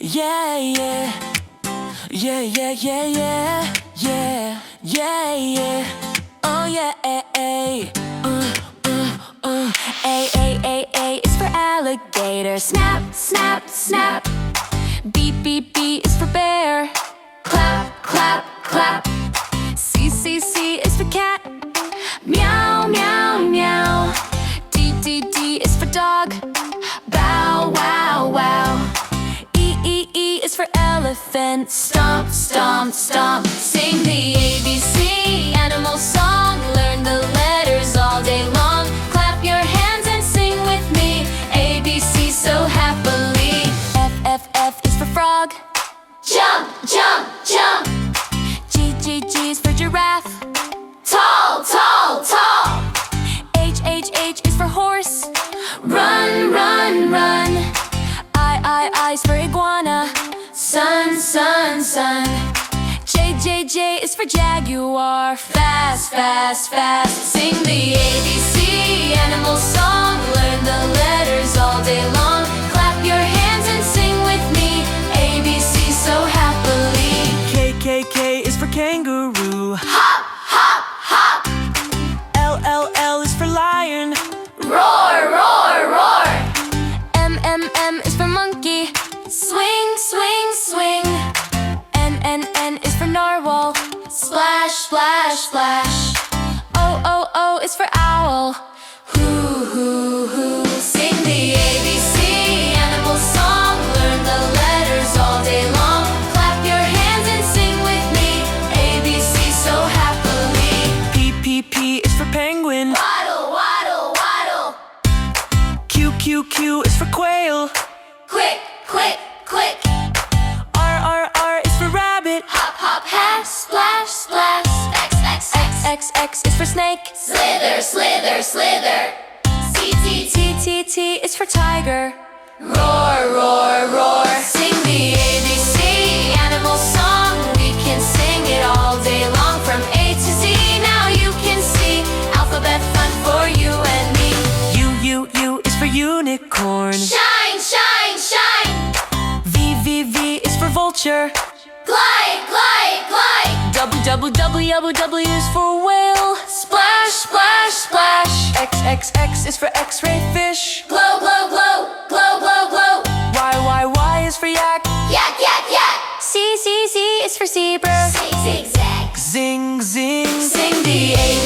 Yeah, yeah. Yeah, yeah, yeah, yeah. Yeah, yeah, yeah. Oh yeah, A, A is for alligator. Snap, snap, snap. B is for bear. Clap, clap, clap. C is for cat. Meow, meow, meow. D is for dog. Bow, wow, wow. E is for elephant. Stomp, stomp, stomp. Sing the ABC animal song. Learn the letters all day long. Clap your hands and sing with me. ABC so happily. F is for frog. Jump, jump, jump. G is for giraffe. Tall, tall, tall. H is for horse. Run, run, run. I is for iguana. Sun, sun, sun. J is for jaguar. Fast, fast, fast. Sing the ABC animal song. Learn the letters all day long. Clap your hands and sing with me. ABC so happily. K is for kangaroo. Hop, hop, hop. L is for lion. Roar, roar, roar. M is for monkey. Swing, swing, swing. N is for narwhal. Splash, splash, splash. O is for owl. Hoo, hoo, hoo. Sing the ABC animal song. Learn the letters all day long. Clap your hands and sing with me. ABC so happily. P is for penguin. Waddle, waddle, waddle. Q is for quail. Quick, quick, quick. R is for rabbit. Hop, hop, hop. Splash, splash. X is for snake. Slither, slither, slither. T is for tiger. Roar, roar, roar. Sing the ABC animal song. We can sing it all day long. From A to Z, now you can see. Alphabet fun for you and me. U is for unicorn. Shine, shine, shine. V is for vulture. Glide, glide, glide. W is for whale. Splash, splash, splash. X is for x-ray fish. Glow, glow, glow, glow, glow, glow. Y is for yak. Yak, yak, yak. Z is for zebra. Zig, zig, zag. Zing, zing. Sing the A